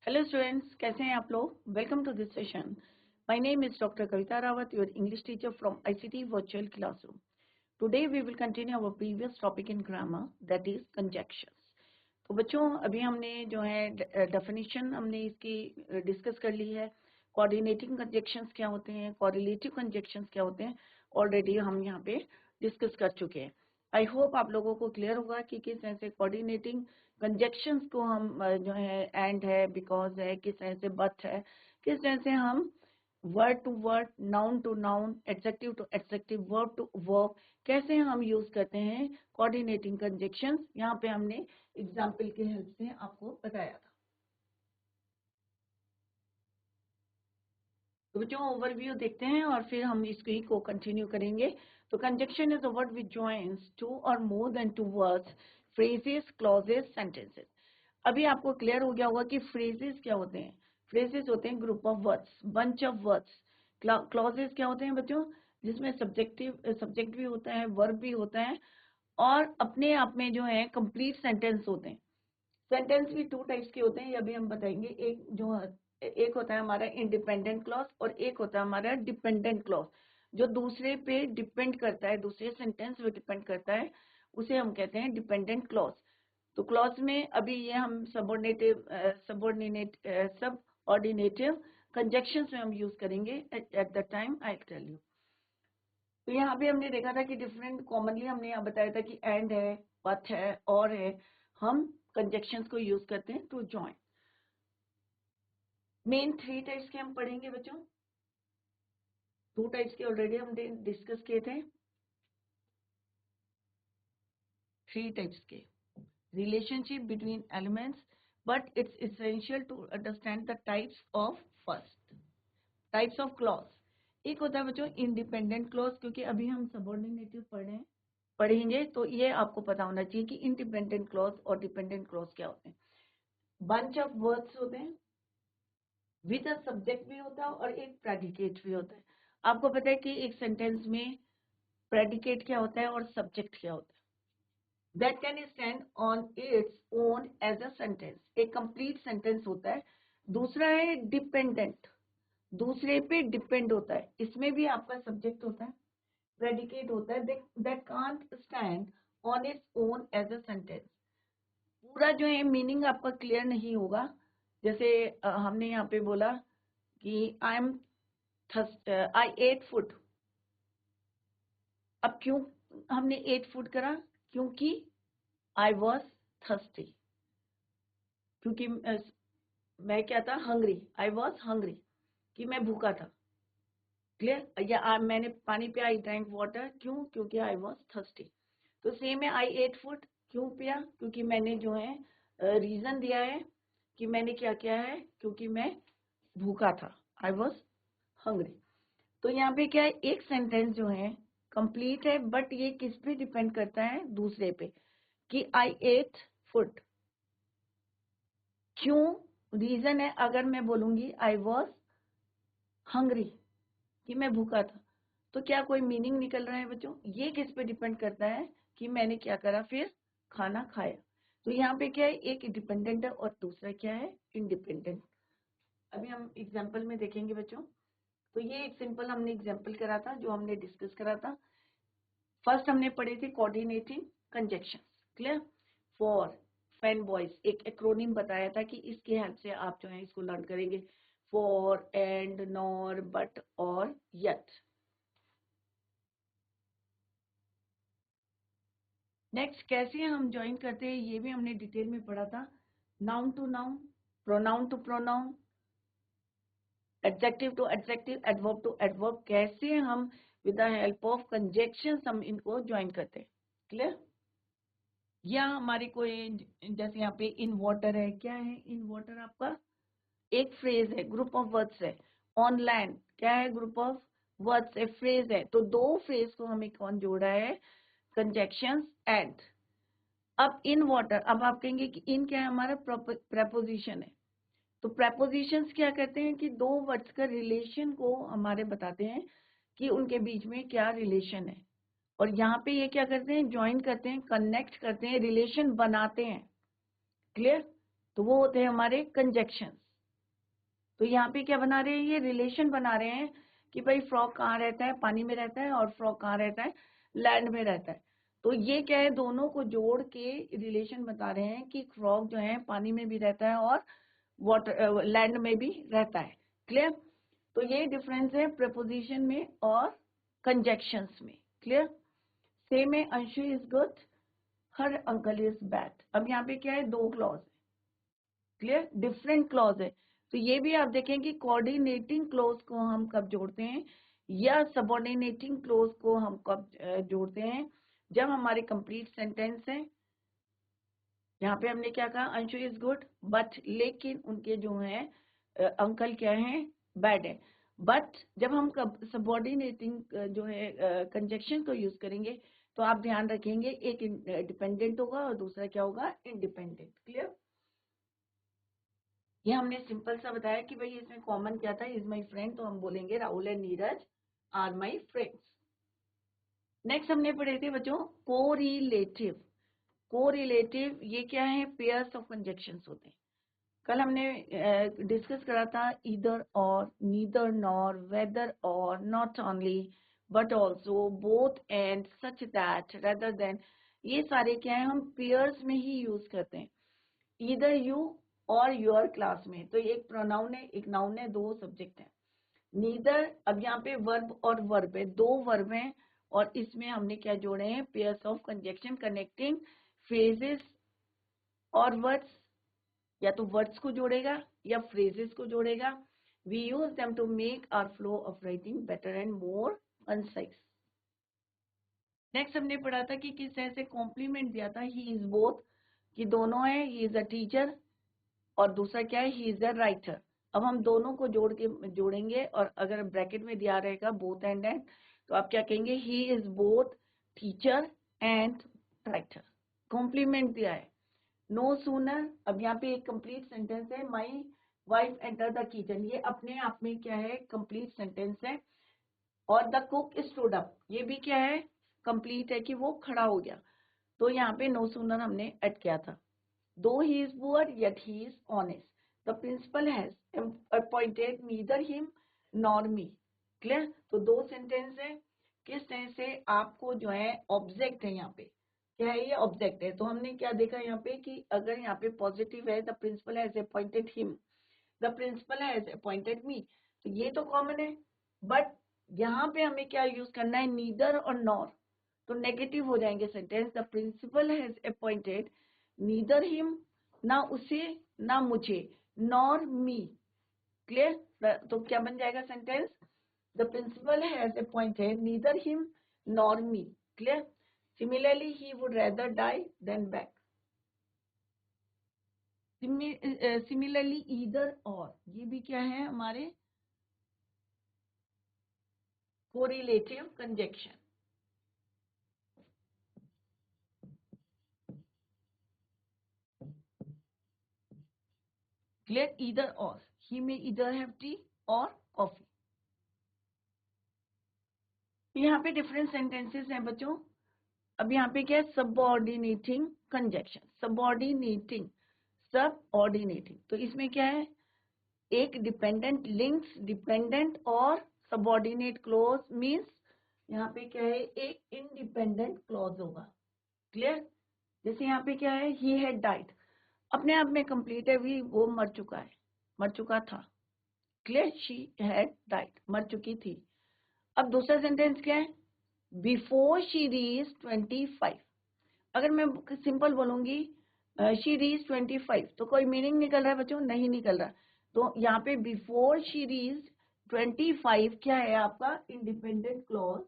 Hello students, कैसे हैं आप लोग? Welcome to this session. My name is doctor Kavita Rawat, your English teacher from ICT virtual classroom. Today we will continue our previous topic in grammar, that is conjunctions. तो बच्चों, अभी हमने जो है डेफिनेशन हमने इसकी डिस्कस कर ली है। कोऑर्डिनेटिंग कंजक्शंस क्या होते हैं, कोरिलेटिव कंजक्शंस क्या होते हैं, ऑलरेडी हम यहाँ पे डिस्कस कर चुके हैं। आई होप आप लोगों को क्लियर होगा कि किस तरह से कोऑर्डिनेटिंग कंजक्शंस को हम जो है एंड है, बिकॉज है, किस तरह से बट है, किस तरह से हम word to word, noun to noun, adjective to adjective, verb to verb कैसे हम यूज करते हैं कोऑर्डिनेटिंग कंजक्शंस। यहाँ पे हमने एग्जाम्पल की हेल्प से आपको बताया था। तो बच्चों, ओवरव्यू देखते हैं और फिर हम इसको को कंटिन्यू करेंगे। तो conjunction is a word which joins two और more than two words, phrases, clauses, sentences. अभी आपको क्लियर हो गया होगा कि फ्रेजेस क्या होते हैं। फ्रेजेस होते हैं group of words, bunch of words. Clauses क्या होते हैं बच्चों? जिसमें सब्जेक्ट भी होता है, वर्ब भी होता है, और अपने आप में जो है कंप्लीट सेंटेंस होते हैं। सेंटेंस भी टू टाइप्स के होते हैं, ये अभी हम बताएंगे। एक होता है हमारा इंडिपेंडेंट क्लॉज और एक होता है हमारा डिपेंडेंट क्लॉज, जो दूसरे पे डिपेंड करता है, दूसरे सेंटेंस पे डिपेंड करता है, उसे हम कहते हैं डिपेंडेंट क्लॉज। तो क्लॉज में अभी ये हम सब ऑर्डिनेटिव कंजक्शंस में हम यूज करेंगे at the time I tell you. तो यहाँ पे हमने देखा था कि डिफरेंट, कॉमनली हमने यहाँ बताया था कि एंड है, बट है, और है। हम कंजक्शंस को यूज करते हैं to join. Main three types के हम पढ़ेंगे बच्चों। टू टाइप्स के ऑलरेडी हमने डिस्कस किए थे। थ्री टाइप्स के relationship between elements, but it's essential to understand the types of first types of clause. एक होता है बच्चों इंडिपेंडेंट क्लॉज, क्योंकि अभी हम सबऑर्डिनेटिव पढ़ेंगे, तो ये आपको पता होना चाहिए कि इंडिपेंडेंट क्लॉज और डिपेंडेंट क्लॉज क्या होते हैं। बंच ऑफ वर्ड्स होते हैं, विद अ सब्जेक्ट भी होता है और एक प्रेडिकेट भी होता है। आपको पता है कि एक सेंटेंस में प्रेडिकेट क्या होता है और सब्जेक्ट क्या होता है। That can stand on its own as a sentence, एक कंप्लीट सेंटेंस होता है। दूसरा है डिपेंडेंट, दूसरे पे डिपेंड होता है, इसमें भी आपका सब्जेक्ट होता है, प्रेडिकेट होता है, that can't stand on its own as a sentence. पूरा जो है मीनिंग आपका क्लियर नहीं होगा। जैसे हमने यहाँ पे बोला कि आई एट फूड। अब क्यों हमने एट फूड करा? क्योंकि आई वॉज थर्स्टी, क्योंकि मैं क्या था, हंग्री, आई वॉज हंग्री, कि मैं भूखा था। क्लियर? या मैंने पानी पिया, आई ड्रैंक वाटर, क्यों? क्योंकि आई वॉज थर्स्टी। तो सेम है, आई एट फूड, क्यों पिया? क्योंकि मैंने जो है रीजन दिया है कि मैंने क्या किया है, क्योंकि मैं भूखा था, आई वॉज हंग्री। तो यहाँ पे क्या है, एक सेंटेंस जो है कंप्लीट है, बट ये किस पे डिपेंड करता है? दूसरे पे, कि आई एट फूड। क्यों? रीजन है, अगर मैं बोलूंगी आई वॉज हंग्री, कि मैं भूखा था, तो क्या कोई मीनिंग निकल रहा है बच्चों? ये किस पे डिपेंड करता है कि मैंने क्या करा, फिर खाना खाया। तो यहाँ पे क्या है, एक डिपेंडेंट है और दूसरा क्या है, इंडिपेंडेंट। अभी हम एग्जाम्पल में देखेंगे बच्चों। तो ये एक सिंपल हमने एग्जाम्पल करा था, जो हमने डिस्कस करा था। फर्स्ट हमने पढ़े थे coordinating conjunctions. Clear? For, fan boys, एक एक्रोनिम बताया था कि इसकी हेल्प से आप जो है इसको लर्न करेंगे। फॉर, एंड, नॉर, बट और यट। नेक्स्ट कैसे हम ज्वाइन करते हैं, ये भी हमने डिटेल में पढ़ा था। Noun to noun, pronoun to pronoun, adjective to adjective, adverb to adverb, कैसे हम with the help of conjunctions हम इनको ज्वाइन करते हैं। क्लियर? या हमारी कोई, जैसे यहाँ पे इन वाटर है, क्या है इन वाटर? आपका एक फ्रेज है, ग्रुप ऑफ वर्ड्स है। ऑन लैंड क्या है, ग्रुप ऑफ वर्ड्स है, फ्रेज है। तो दो फ्रेज को हमें कौन जोड़ा है? Conjunctions and. अब इन वाटर, अब आप कहेंगे कि इन क्या है, हमारा प्रेपोजिशन है। तो प्रेपोजिशंस क्या कहते हैं कि दो वर्ड्स का रिलेशन को हमारे बताते हैं कि उनके बीच में क्या रिलेशन है। और यहाँ पे ये क्या करते हैं, ज्वाइन करते हैं, कनेक्ट करते हैं, रिलेशन बनाते हैं। क्लियर? तो वो होते हैं हमारे कंजक्शंस। तो यहाँ पे क्या बना रहे हैं, ये रिलेशन बना रहे हैं कि भाई फ्रॉग कहाँ रहता है, पानी में रहता है, और फ्रॉग कहाँ रहता है, लैंड में रहता है। तो ये क्या है, दोनों को जोड़ के रिलेशन बता रहे हैं कि फ्रॉग जो है पानी में भी रहता है और वाटर लैंड में भी रहता है। क्लियर? तो ये डिफरेंस है प्रेपोजिशन में और कंजक्शंस में। क्लियर? सेम है, Anshu is good, her uncle is bad. अब यहाँ पे क्या है, दो क्लॉज है। क्लियर? डिफरेंट क्लॉज है। तो ये भी आप देखें कि कोऑर्डिनेटिंग क्लॉज को हम कब जोड़ते हैं या सबऑर्डिनेटिंग क्लॉज को हम कब जोड़ते हैं, जब हमारे कंप्लीट सेंटेंस है। यहाँ पे हमने क्या कहा, अंशु इज गुड बट, लेकिन उनके जो है अंकल क्या है, बैड है। बट जब हम सबऑर्डिनेटिंग जो है कंजक्शन को यूज करेंगे, तो आप ध्यान रखेंगे एक डिपेंडेंट होगा और दूसरा क्या होगा, इंडिपेंडेंट। क्लियर? ये हमने सिंपल सा बताया कि भाई इसमें कॉमन क्या था, इज माई फ्रेंड, तो हम बोलेंगे Rahul and Neeraj are my friends. Next हमने पढ़े थे बच्चों कोरिलेटिव। कोरिलेटिव ये क्या है, पेयर्स ऑफ कंजक्शंस होते हैं। कल हमने डिस्कस करा था ईदर और, नीदर नॉर, वेदर और, not only but also, both and, such that, rather than. ये सारे क्या है, हम पेयर्स में ही यूज करते हैं। ईदर यू और योर क्लास में, तो एक प्रोनाउन है, एक नाउन है, दो सब्जेक्ट है। नीदर, अब यहाँ पे वर्ब और वर्ब है, दो वर्ब हैं, और इसमें हमने क्या जोड़े हैं, pairs of conjunction connecting phrases और वर्ड्स। या तो वर्ड्स को जोड़ेगा या फ्रेजेस को जोड़ेगा। We use them to make our flow of writing better and more concise. Next हमने पढ़ा था कि किस तरह से कॉम्प्लीमेंट दिया था, ही इज बोथ, कि दोनों है, ही इज अ टीचर, और दूसरा क्या है, ही इज अ राइटर। अब हम दोनों को जोड़ के जोड़ेंगे, और अगर ब्रैकेट में दिया रहेगा बोथ एंड, तो आप क्या कहेंगे, he is both teacher and writer. Compliment दिया है। नो सूनर, अब यहाँ पे एक कंप्लीट सेंटेंस है, my wife enter the kitchen, ये अपने आप में क्या है, कंप्लीट सेंटेंस है। और द कुक स्टूड अप, ये भी क्या है, कंप्लीट है कि वो खड़ा हो गया। तो यहाँ पे नो सूनर हमने ऐड किया था। Though he is poor, yet he is honest. The principal has appointed neither him nor me. Clear? तो दो सेंटेंस है। किस तरह से आपको जो है ऑब्जेक्ट है, यहाँ पे क्या है, ये ऑब्जेक्ट है। तो हमने क्या देखा यहाँ पे कि अगर यहाँ पे पॉजिटिव है, the principal has appointed him, the principal has appointed me, तो ये तो कॉमन है। बट यहाँ पे हमें क्या यूज करना है, नीदर और नॉर, तो नेगेटिव हो जाएंगे sentence. The principal has appointed neither him, ना उसे ना मुझे, नॉर मी। क्लियर? तो क्या बन जाएगा sentence, the principal has appointed neither him nor me. Clear? Similarly he would rather die than back. Similarly either और, ये भी क्या है हमारे कोरिलेटिव कंजक्शन। क्लियर? ईदर और, ही में ईदर हैव टी और कॉफी। यहाँ पे डिफरेंट सेंटेंसेस हैं बच्चों। अब यहाँ पे क्या है, सबऑर्डिनेटिंग कंजक्शन, सबऑर्डिनेटिंग, सबऑर्डिनेटिंग, तो इसमें क्या है, एक डिपेंडेंट लिंक्स, डिपेंडेंट और सबऑर्डिनेट क्लॉज मींस यहाँ पे क्या है, एक इंडिपेंडेंट क्लॉज होगा। क्लियर? जैसे यहाँ पे क्या है, ही हैड डाइड, अपने आप में कंप्लीट है, भी वो मर चुका है, मर चुका था। क्लियर? शी हैड डाइड, मर चुकी थी। अब दूसरा सेंटेंस क्या है, बिफोर शी रीज 25। अगर मैं सिंपल बोलूंगी शी रीज 25, तो कोई मीनिंग निकल रहा है बच्चों? नहीं निकल रहा। तो यहाँ पे बिफोर शी रीज 25 क्या है आपका, independent clause,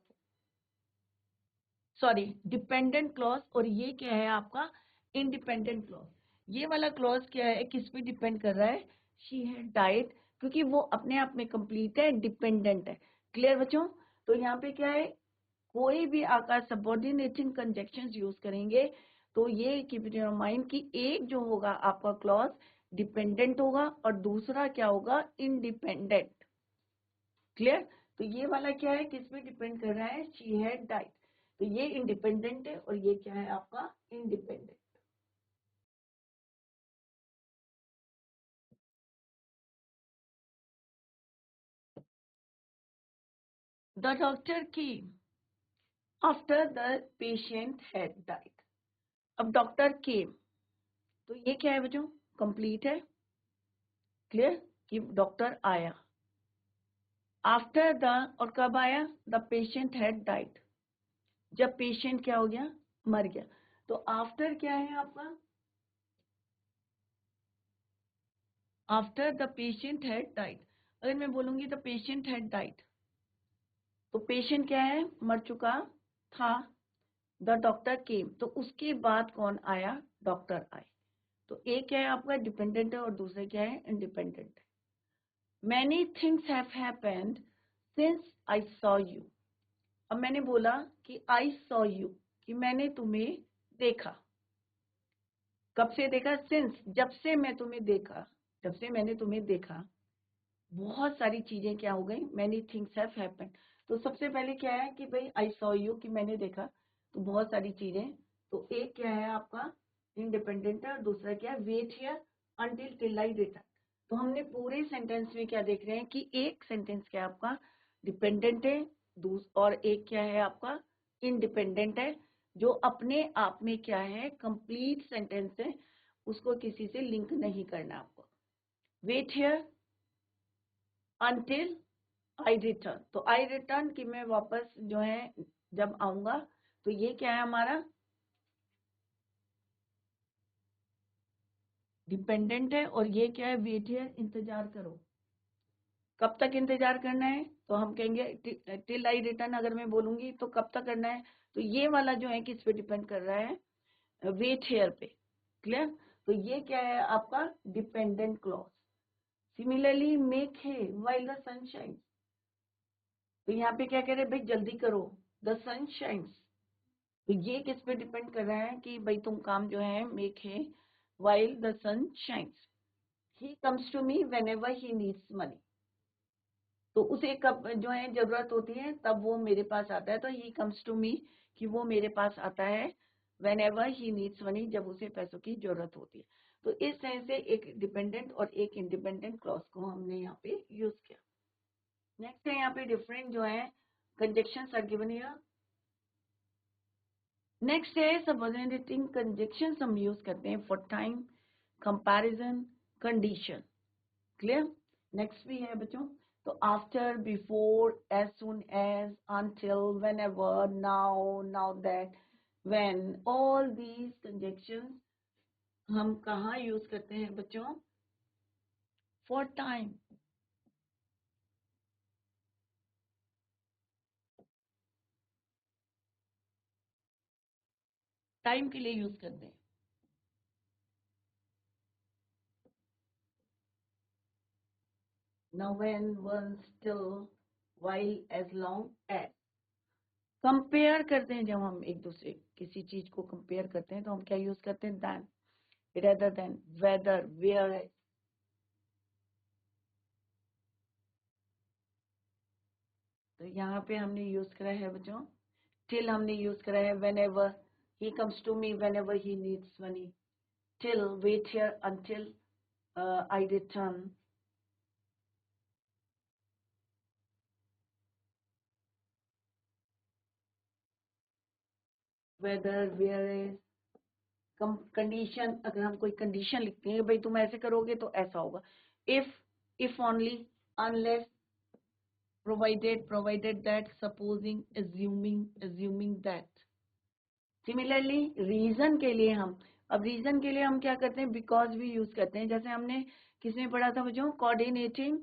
sorry dependent clause, और ये क्या है आपका, इंडिपेंडेंट क्लॉज। ये वाला क्लॉज क्या है, किस पे डिपेंड कर रहा है, शी हैड डाइड, क्योंकि वो अपने आप में कंप्लीट है, डिपेंडेंट है। क्लियर बच्चों? तो यहाँ पे क्या है, कोई भी आकार सबऑर्डिनेटिंग कंजक्शंस यूज करेंगे, तो ये कीप इन योर माइंड कि एक जो होगा आपका क्लॉज डिपेंडेंट होगा और दूसरा क्या होगा, इंडिपेंडेंट। क्लियर? तो ये वाला क्या है, किस पे डिपेंड कर रहा है, शी हैड डाइड, तो ये इंडिपेंडेंट है और ये क्या है आपका, independent. The doctor came after the patient had died. अब डॉक्टर केम, तो ये क्या है बच्चों? कंप्लीट है, क्लियर कि डॉक्टर आया। आफ्टर द, और कब आया? द पेशेंट हैड डाइड, जब पेशेंट क्या हो गया? मर गया। तो आफ्टर क्या है आपका? After the patient had died. अगर मैं बोलूंगी द पेशेंट हैड डाइड, तो पेशेंट क्या है? मर चुका था। द डॉक्टर केम, तो उसके बाद कौन आया? डॉक्टर आए। तो एक क्या है आपका? डिपेंडेंट है, और दूसरा क्या है? इंडिपेंडेंट है। Many things have happened since I saw you. अब मैंने बोला कि आई सॉ यू, कि मैंने तुम्हें देखा। कब से देखा? सिंस, जब से मैं तुम्हें देखा, जब से मैंने तुम्हें देखा। बहुत सारी चीजें क्या हो गई? Many things have happened. तो सबसे पहले क्या है कि भाई आई सॉ यू, कि मैंने देखा, तो बहुत सारी चीजें। तो एक क्या है आपका? इंडिपेंडेंट है, और दूसरा क्या है? Wait here until till I return. तो हमने पूरे सेंटेंस में क्या देख रहे हैं कि एक सेंटेंस क्या है आपका? डिपेंडेंट है, और एक क्या है आपका? इंडिपेंडेंट है, जो अपने आप में क्या है? कंप्लीट सेंटेंस है, उसको किसी से लिंक नहीं करना आपको। Wait here until I return, तो आई रिटर्न कि मैं वापस जो है जब आऊंगा। तो ये क्या है हमारा? डिपेंडेंट है, और ये क्या है? वेट हियर, इंतजार करो। कब तक इंतजार करना है? तो हम कहेंगे टिल आई रिटर्न। अगर मैं बोलूंगी तो कब तक करना है? तो ये वाला जो है किस पे डिपेंड कर रहा है? वेट हेयर पे, क्लियर। तो ये क्या है आपका? Dependent clause. Similarly make hay while the sun shines, तो यहाँ पे क्या कह रहे हैं? भाई जल्दी करो, द सन शाइन्स। तो ये किस पे डिपेंड कर रहा है कि भाई तुम काम जो है make hay while the sun shines. He comes to me whenever he needs money, तो उसे कब जो है जरूरत होती है तब वो मेरे पास आता है। तो ही कम्स टू मी, कि वो मेरे पास आता है when ever he needs money, जब उसे पैसों की जरूरत होती है। तो इस तरह से एक डिपेंडेंट और एक इंडिपेंडेंट क्लॉज को हमने यहाँ पे यूज किया। नेक्स्ट है यहाँ पे डिफरेंट जो है conjunctions are given here. Next है सबऑर्डिनेटिंग कंजक्शंस, हम यूज करते हैं for time, comparison, condition, clear. Next भी है बच्चों, तो after, before, as soon as, until, whenever, now, now that, when, all these conjunctions हम कहाँ यूज करते हैं बच्चों? For time. टाइम के लिए यूज करते हैं। Now, when, once, till, while, as long as। Compare करते हैं, जब हम एक दूसरे किसी चीज को कंपेयर करते हैं तो हम क्या यूज करते हैं? Then, rather than, whether, where। तो यहाँ पे हमने यूज करा है बच्चों till, हमने यूज करा है whenever, he comes to me whenever he needs money, till, wait here until I return, whether, where, condition. अगर हम कोई कंडीशन लिखते हैं भाई तुम ऐसे करोगे तो ऐसा होगा, if only, unless, provided that, supposing, assuming that। Similarly reason के लिए हम, अब रीजन के लिए हम क्या करते हैं? बिकॉज भी यूज करते हैं। जैसे हमने किसमें पढ़ा था बच्चों? कोऑर्डिनेटिंग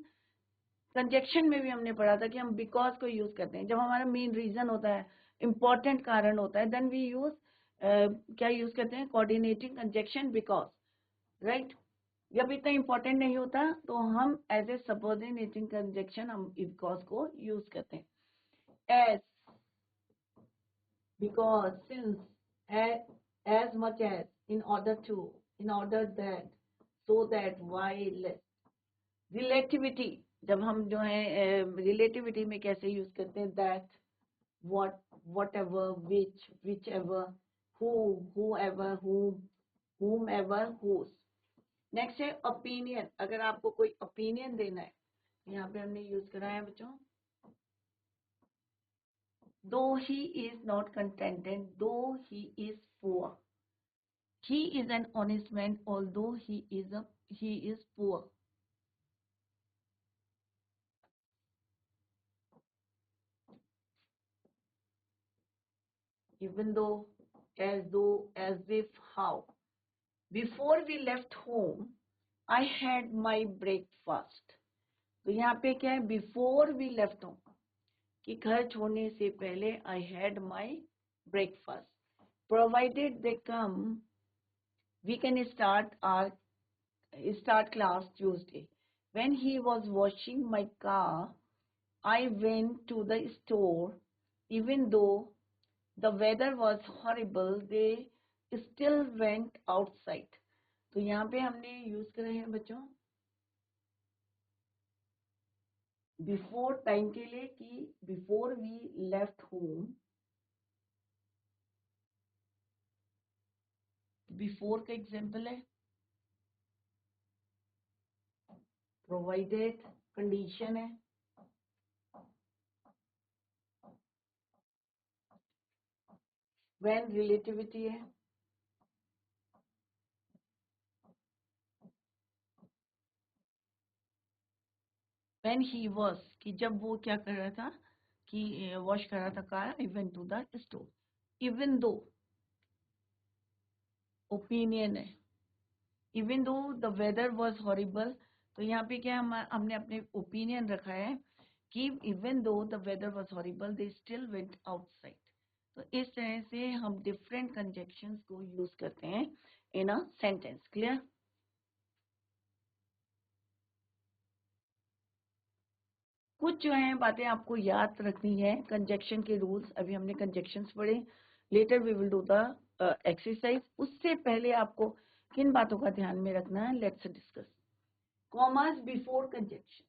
कंजक्शन में भी हमने पढ़ा था कि हम बिकॉज को यूज करते हैं जब हमारा मेन रीजन होता है, इंपॉर्टेंट कारण होता है, देन वी यूज क्या यूज करते हैं? Coordinating conjunction because, right. जब इतना इंपॉर्टेंट नहीं होता तो हम एज ए सबऑर्डिनेटिंग कंजक्शन हम बिकॉज को यूज करते हैं। As, because, since, as much as, in order to, in order that, so that, while। Relativity, जब हम जो है रिलेटिविटी में कैसे यूज करते हैं? That, what, whatever, whichever, who, whoever, whomever, whose। Next है ओपिनियन। अगर आपको कोई ओपिनियन देना है, यहाँ पे हमने यूज करा है बच्चों though he is not contented, though he is poor. He is an honest man, although he is poor. Even though, as if, how. Before we left home, I had my breakfast. तो यहाँ पे क्या है? Before we left home, कि घर छोड़ने से पहले I had my breakfast. Provided they come, we can start class Tuesday. When he was washing my car, I went to the store. Even though the weather was horrible, they still went outside. तो यहाँ पे हमने use करे हैं बच्चों before time के लिए कि before we left home. Before का एग्जाम्पल है प्रोवाइडेड, कंडीशन है व्हेन, रिलेटिविटी है व्हेन ही वाज, कि जब वो क्या कर रहा था कि वॉश कर रहा था car. I went to the store. Even though opinion है. Even though the weather was horrible, तो यहाँ पे क्या हमने अपने ओपिनियन रखा है कि even though the weather was horrible they still went outside. तो इस तरह से हम डिफरेंट कंजक्शंस को यूज करते हैं इन अ सेंटेंस. क्लियर? कुछ जो है बातें आपको याद रखनी है. कंजक्शन के रूल्स अभी हमने कंजक्शंस पढ़े. Later we will do the exercise. उससे पहले आपको किन बातों का ध्यान में रखना है, let's discuss. Commas before conjunction.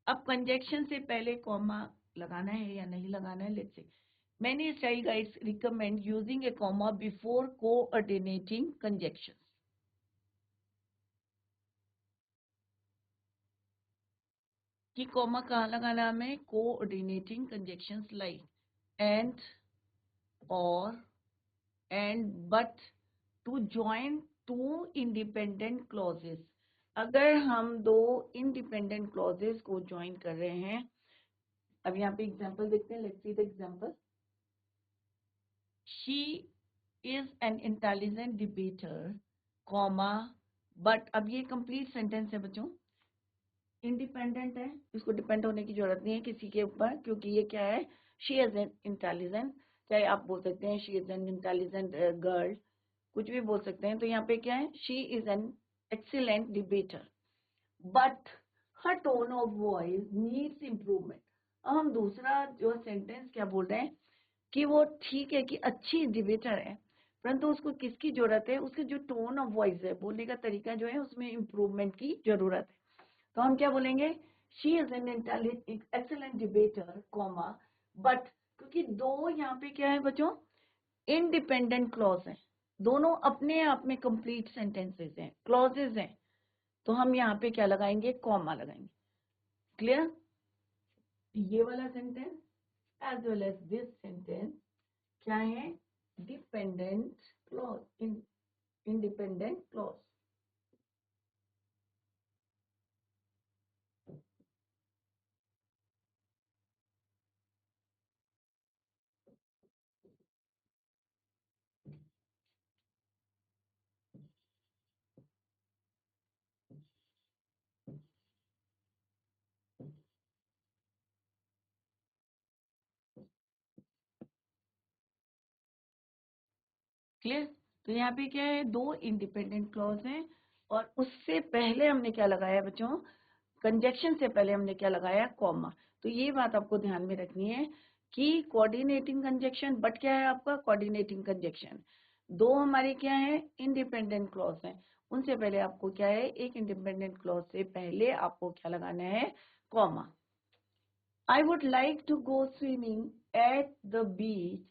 अब कंजक्शन से पहले कॉमा लगाना है या नहीं लगाना है. Let's say many style guides recommend using a comma before coordinating conjunctions. कि कॉमा कहाँ लगाना हमें? कोऑर्डिनेटिंग कंजक्शंस लाइक एंड, और, and, but to join two independent clauses. अगर हम दो इंडिपेंडेंट क्लॉजेस को ज्वाइन कर रहे हैं. अब यहाँ पे एग्जांपल देखते हैं. Let's see the example. She is an intelligent debater, comma, but. अब ये कंप्लीट सेंटेंस है बच्चों. इंडिपेंडेंट है, इसको डिपेंड होने की जरूरत नहीं है किसी के ऊपर, क्योंकि ये क्या है? She is an intelligent. चाहे आप बोल सकते हैं she is an intelligent girl, कुछ भी बोल सकते हैं. तो यहाँ पे क्या है? She is an excellent debater, but her tone of voice needs improvement. अब हम दूसरा जो सेंटेंस क्या बोल रहे हैं कि वो ठीक है कि अच्छी डिबेटर है, परंतु उसको किसकी जरूरत है? उसके जो टोन ऑफ वॉइस है, बोलने का तरीका जो है, उसमें इम्प्रूवमेंट की जरूरत है. तो हम क्या बोलेंगे? She is an excellent debater, comma, but. क्योंकि दो यहाँ पे क्या है बच्चों? इंडिपेंडेंट क्लॉज हैं. दोनों अपने आप में कंप्लीट सेंटेंसेस हैं, क्लॉजेज हैं. तो हम यहाँ पे क्या लगाएंगे? कॉमा लगाएंगे. क्लियर? ये वाला sentence as well as this sentence क्या है? Dependent clause, independent clause. Clear? तो यहाँ पे क्या है? दो इंडिपेंडेंट क्लॉज हैं, और उससे पहले हमने क्या लगाया बच्चों? कंजक्शन से पहले हमने क्या लगाया? कॉमा. तो ये बात आपको ध्यान में रखनी है कि कोऑर्डिनेटिंग कंजक्शन, बट क्या है आपका? Coordinating conjunction. दो हमारे क्या है? इंडिपेंडेंट क्लॉज हैं. उनसे पहले आपको क्या है? एक इंडिपेंडेंट क्लॉज से पहले आपको क्या लगाना है? Comma. I would like to go swimming at the beach,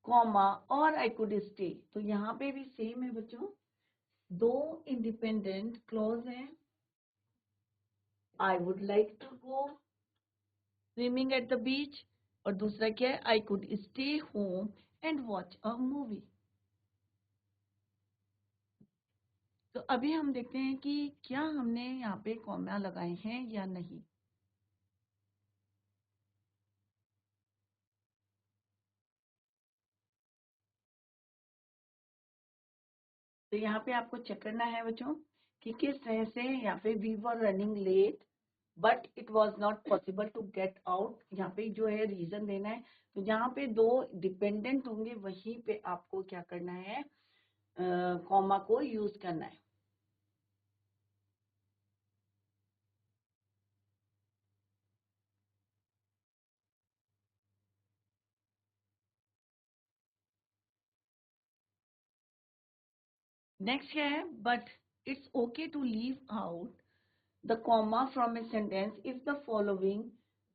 comma, और आई कुड स्टे. तो यहाँ पे भी सेम है बच्चों. दो इंडिपेंडेंट क्लॉज हैं. I would like to go swimming at the beach, और दूसरा क्या है, I could stay home and watch a movie. तो अभी हम देखते हैं कि क्या हमने यहाँ पे कॉमा लगाए हैं या नहीं। तो यहाँ पे आपको चेक करना है बच्चों कि किस तरह से यहाँ पे we were running late but it was not possible to get out. यहाँ पे जो है रीजन देना है। तो जहाँ पे दो डिपेंडेंट होंगे वहीं पे आपको क्या करना है, कॉमा को यूज करना है। नेक्स्ट क्या है, but it's okay to leave out the comma from a sentence if the following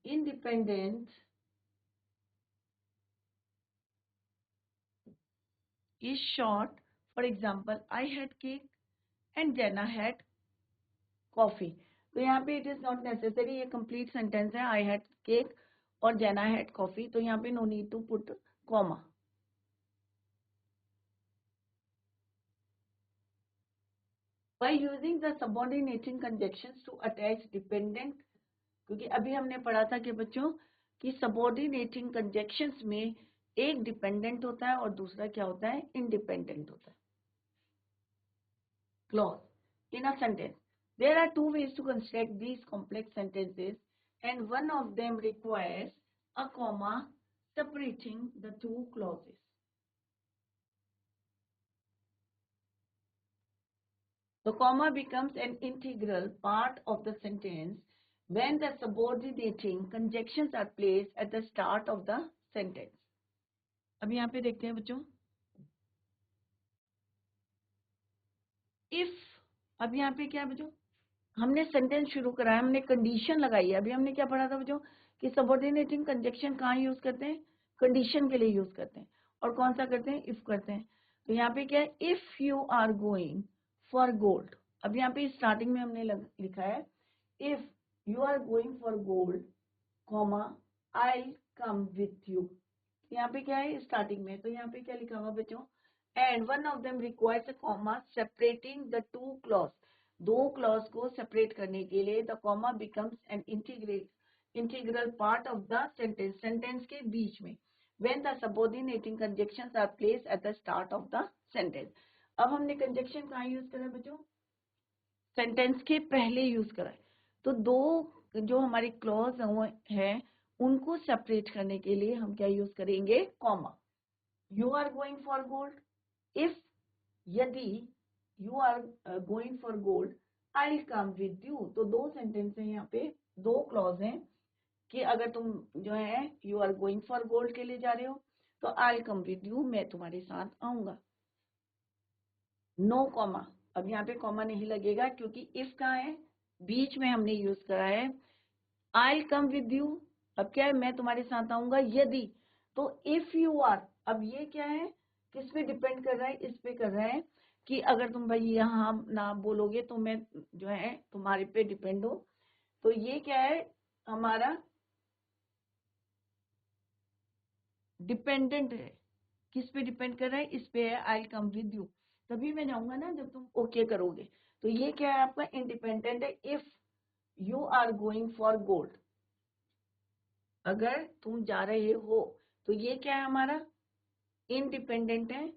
independent is short. For example, I had cake and Jenna had coffee. तो यहाँ पे it is not necessary, ये complete sentence है, I had cake और Jenna had coffee. तो यहाँ पे no need to put comma. By using the subordinating conjunctions to attach dependent, क्योंकि अभी हमने पढ़ा था कि बच्चों कि subordinating conjunctions में एक dependent होता है और दूसरा क्या होता है, independent होता है। Clause in a sentence. There are two ways to construct these complex sentences, and one of them requires a comma separating the two clauses. The comma becomes an integral part of the sentence when the subordinating conjunctions are placed at the start of the sentence. अब यहाँ पे देखते हैं बच्चों, if, अब यहाँ पे क्या है बच्चों, हमने सेंटेंस शुरू करा है, हमने कंडीशन लगाई है। अभी हमने क्या पढ़ा था बच्चों कि सबऑर्डिनेटिंग कंजक्शन कहाँ यूज करते हैं, कंडीशन के लिए यूज करते हैं। और कौन सा करते हैं, इफ करते हैं। तो यहाँ पे क्या है, if you are going for gold. अब यहाँ पे स्टार्टिंग में हमने लिखा है if you are going for gold comma I come with you. यहाँ पे क्या है स्टार्टिंग में, तो यहाँ पे क्या लिखा हुआ बच्चों, and one of them requires a comma separating the two clause. दो क्लॉज को सेपरेट करने के लिए the comma becomes an integral part of the sentence, sentence के बीच में, when the subordinating conjunctions are placed at the start of the sentence. अब हमने कंजक्शन कहाँ यूज करा बच्चों, सेंटेंस के पहले यूज करा है। तो दो जो हमारे क्लॉज है उनको सेपरेट करने के लिए हम क्या यूज करेंगे, comma. You are going for gold, if, यदि you are going for gold I come with you. तो दो सेंटेंस है यहाँ पे, दो क्लॉज हैं कि अगर तुम जो है you are going for gold के लिए जा रहे हो तो आई कम विद यू, मैं तुम्हारे साथ आऊंगा। नो कॉमा, अब यहाँ पे कॉमा नहीं लगेगा क्योंकि इफ कहाँ है, बीच में हमने यूज करा है। आई कम विद यू, अब क्या है, मैं तुम्हारे साथ आऊंगा यदि। तो इफ यू आर, अब ये क्या है, किस पे डिपेंड कर रहा है, इस पे कर रहा है कि अगर तुम भाई यहाँ ना बोलोगे तो मैं जो है तुम्हारे पे डिपेंड हो। तो ये क्या है हमारा डिपेंडेंट है, किस पे डिपेंड कर रहा है, इस पे है, आई कम विद यू। तभी मैं जाऊंगा ना जब तुम ओके करोगे। तो ये क्या है आपका इंडिपेंडेंट है, if you are going for gold, अगर तुम जा रहे हो। तो ये क्या है हमारा इंडिपेंडेंट है,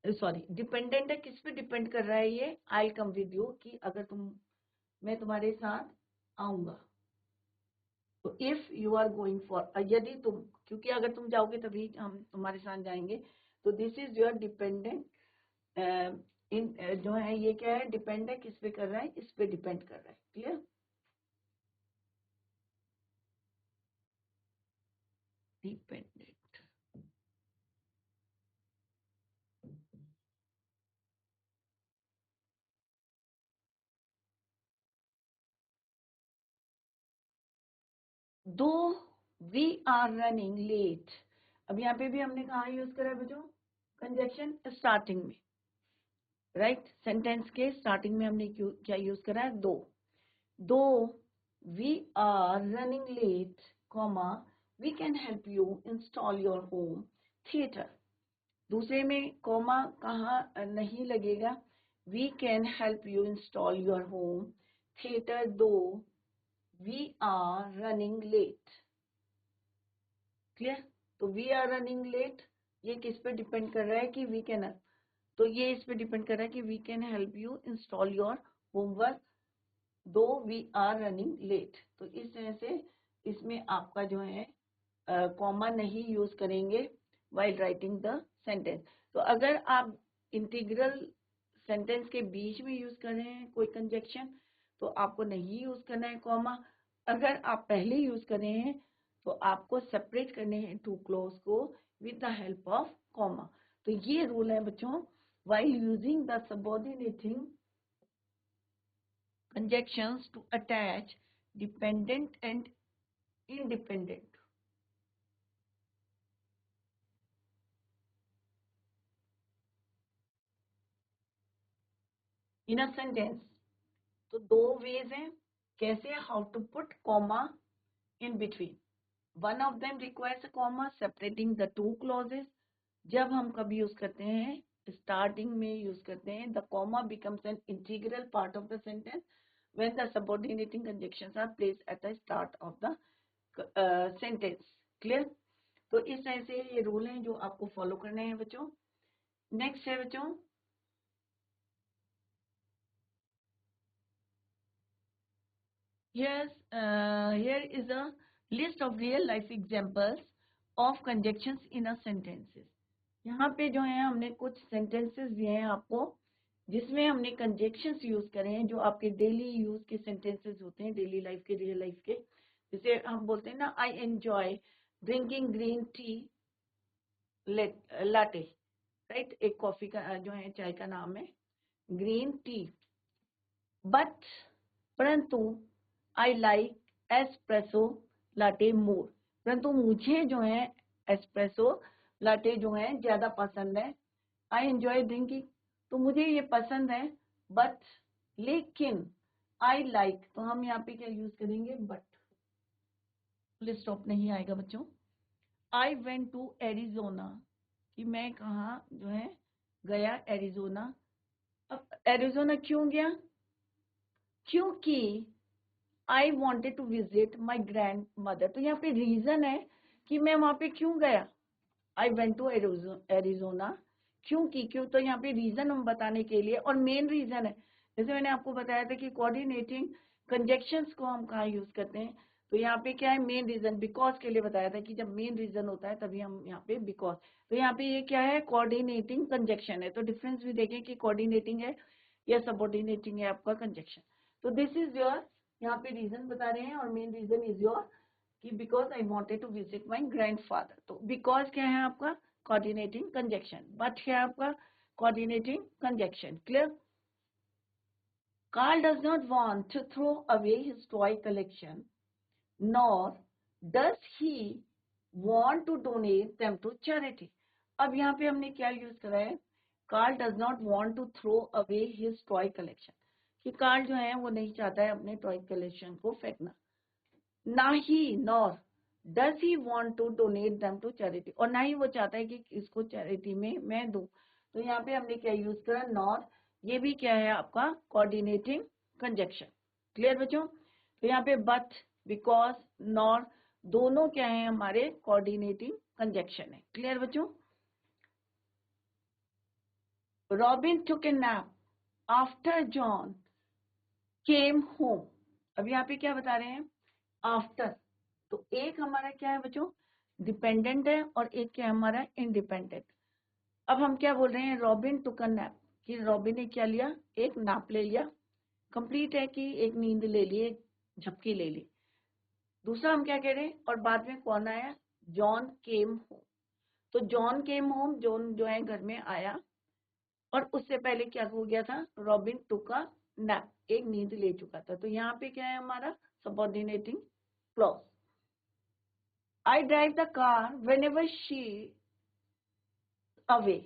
सॉरी डिपेंडेंट है, किस पे डिपेंड कर रहा है ये, आई कम विद यू, कि अगर तुम, मैं तुम्हारे साथ आऊंगा। तो if you are going for, यदि तुम, क्योंकि अगर तुम जाओगे तभी हम तुम्हारे साथ जाएंगे। तो दिस इज योर डिपेंडेंट, इन जो है ये क्या है, डिपेंड है, किस पे कर रहा है, इस पे डिपेंड कर रहा है। Clear, dependent. दो वी आर रनिंग लेट, अब यहाँ पे भी हमने कहा यूज करा है बच्चों, कंजक्शन स्टार्टिंग में, राइट, सेंटेंस के स्टार्टिंग में हमने क्या यूज करा है, दो। 2 we are running late, comma we can help you install your home theatre. दूसरे में कॉमा कहाँ नहीं लगेगा, we can help you install your home theatre though we are running late. Clear? तो वी आर रनिंग लेट ये किस पे depend कर रहा है कि वी कैन, तो ये इस पे डिपेंड कर रहा है कि we can help you install your homework दो वी आर रनिंग लेट। तो इस तरह से इसमें आपका जो है कॉमा नहीं यूज करेंगे वाइल राइटिंग द सेंटेंस। तो अगर आप इंटीग्रल सेंटेंस के बीच में यूज कर रहे हैं कोई कंजक्शन तो आपको नहीं यूज करना है कॉमा। अगर आप पहले यूज कर रहे हैं तो आपको सेपरेट करने हैं टू क्लॉज को with the help of comma. तो ये रूल है बच्चों while using the subordinating conjunctions to attach dependent and independent in a sentence। तो दो वेज हैं कैसे, how to put comma in between. One of them requires a comma separating the two clauses. जब हम कभी use करते हैं starting में यूज करते हैं the comma becomes an integral part of the sentence when the subordinating conjunctions are placed at the start of the sentence। Clear? तो इस तरह से ये रूल हैं जो आपको फॉलो करने हैं बच्चों। नेक्स्ट है बच्चों here is a list of real life examples of conjunctions in a sentences। यहाँ पे जो है हमने कुछ सेंटेंसेस दिए हैं आपको जिसमें हमने कंजक्शंस यूज करे हैं जो आपके डेली यूज के सेंटेंसेस होते हैं, डेली लाइफ के, रियल लाइफ के। जैसे हम बोलते हैं ना I enjoy drinking green tea latte, right? एक कॉफी का जो है चाय का नाम है ग्रीन टी। बट परंतु आई लाइक एस्प्रेसो लाटे मोर। परंतु मुझे जो है एस्प्रेसो लाटे जो है ज्यादा पसंद है। आई एंजॉय ड्रिंकिंग तो मुझे ये पसंद है, बट लेकिन आई लाइक तो हम यहाँ पे क्या यूज करेंगे, बट। फुल स्टॉप नहीं आएगा बच्चों। आई वेंट टू एरिजोना कि मैं कहाँ जो है गया एरिजोना। अब एरिजोना क्यों गया, क्योंकि I wanted to visit my grandmother. तो यहाँ पे रीजन है कि मैं वहां पे क्यों गया, आई वेंट टू एरिजोना क्योंकि, क्यों तो यहाँ पे रीजन हम बताने के लिए और मेन रीजन है। जैसे मैंने आपको बताया था कि कोऑर्डिनेटिंग कंजक्शंस को हम कहाँ यूज करते हैं, तो यहाँ पे क्या है मेन रीजन, बिकॉज के लिए बताया था कि जब मेन रीजन होता है तभी हम यहाँ पे बिकॉज। तो यहाँ पे ये क्या है, कोऑर्डिनेटिंग कंजक्शन है। तो डिफरेंस भी देखें कि कोऑर्डिनेटिंग है या सबऑर्डिनेटिंग है आपका कंजक्शन। तो दिस इज योर, यहाँ पे रीजन बता रहे हैं और मेन रीजन इज योर कि because I wanted to visit my grandfather. तो बिकॉज क्या है आपका कोऑर्डिनेटिंग कंजक्शन, बट क्या है आपका coordinating conjunction. Clear? Carl does not want to throw away his toy collection, nor does he want to donate them to charity। अब यहाँ पे हमने क्या यूज करा है, Carl does not want to throw away his toy collection, कि Carl जो है वो नहीं चाहता है अपने टॉय कलेक्शन को फेंकना। ना ही nor does he want to donate them to charity, और ना ही वो चाहता है कि इसको चैरिटी में मैं दूं। तो यहाँ पे हमने क्या यूज करा, नॉर। ये भी क्या है आपका कोऑर्डिनेटिंग कंजक्शन। क्लियर बच्चों? तो यहाँ पे बट, बिकॉज, नॉर दोनों क्या है हमारे कोऑर्डिनेटिंग कंजक्शन है। क्लियर बच्चों? Robin took a nap after John came home. अब यहाँ पे क्या बता रहे हैं, आफ्टर। तो एक हमारा क्या है बच्चों, डिपेंडेंट है और एक क्या है हमारा इंडिपेंडेंट। अब हम क्या बोल रहे हैं, रॉबिन टुक अ नैप, कि रॉबिन ने क्या लिया, एक नैप ले लिया। कंप्लीट है कि एक नींद ले ली, एक झपकी ले ली। दूसरा हम क्या कह रहे हैं, और बाद में कौन आया, जॉन केम होम। तो जॉन केम होम, जॉन जो है घर में आया, और उससे पहले क्या हो गया था, रॉबिन टुक अ नैप, एक नींद ले चुका था। तो यहाँ पे क्या है हमारा subordinating clause. I drive the car whenever she away,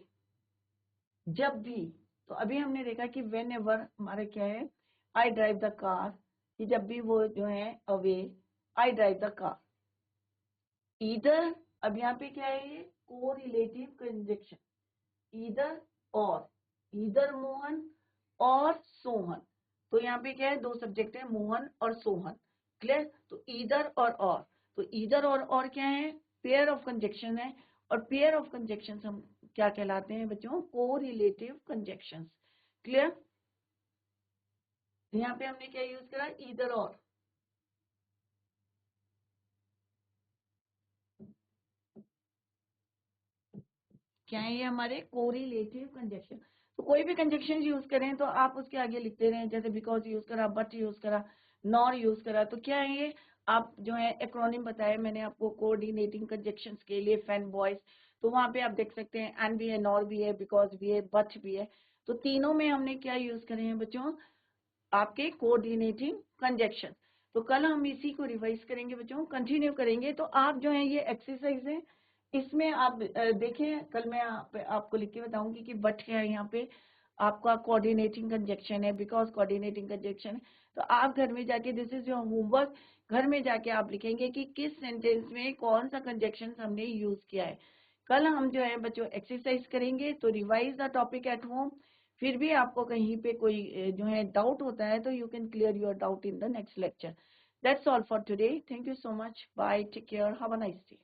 जब भी। तो अभी हमने देखा कि whenever हमारा क्या है, I drive the car, कि जब भी वो जो है away, I drive the car। Either, अब यहाँ पे क्या है ये कोरिलेटिव कंजक्शन, ईदर और, ईदर मोहन और सोहन। तो यहाँ पे क्या है, दो सब्जेक्ट है मोहन और सोहन, क्लियर। तो ईदर और, तो ईदर और क्या है, पेयर ऑफ कंजक्शन है, और पेयर ऑफ कंजक्शन हम क्या कहलाते हैं बच्चों, कोरिलेटिव कंजक्शन, क्लियर। यहाँ पे हमने क्या यूज करा, ईदर और। क्या है ये हमारे कोरिलेटिव कंजक्शन। तो कोई भी कंजक्शन यूज करें तो आप उसके आगे लिखते रहें, जैसे बिकॉज यूज करा, बट यूज करा, नॉर यूज करा, तो क्या है ये, आप जो है एक्रोनिम बताया मैंने आपको कोऑर्डिनेटिंग कंजक्शंस के लिए, फैन बॉयज, तो वहां पे आप देख सकते हैं एंड भी है, नॉर भी है, बिकॉज भी है, बट भी है। तो तीनों में हमने क्या यूज करे हैं बच्चों, आपके कोऑर्डिनेटिंग कंजक्शन। तो कल हम इसी को रिवाइज करेंगे बच्चों, कंटिन्यू करेंगे। तो आप जो है ये एक्सरसाइज है, इसमें आप देखें, कल मैं आपको लिख के बताऊंगी कि बट क्या है, यहाँ पे आपका कोऑर्डिनेटिंग कंजक्शन है, बिकॉज कोऑर्डिनेटिंग कंजक्शन है। तो आप घर में जाके, दिस इज योर होमवर्क, घर में जाके आप लिखेंगे कि किस सेंटेंस में कौन सा कंजक्शन हमने यूज किया है। कल हम जो है बच्चों एक्सरसाइज करेंगे, तो revise the topic at home. फिर भी आपको कहीं पे कोई जो है डाउट होता है तो you can clear your doubt in the next lecture. That's all for today, thank you so much, bye, take care, have a nice day.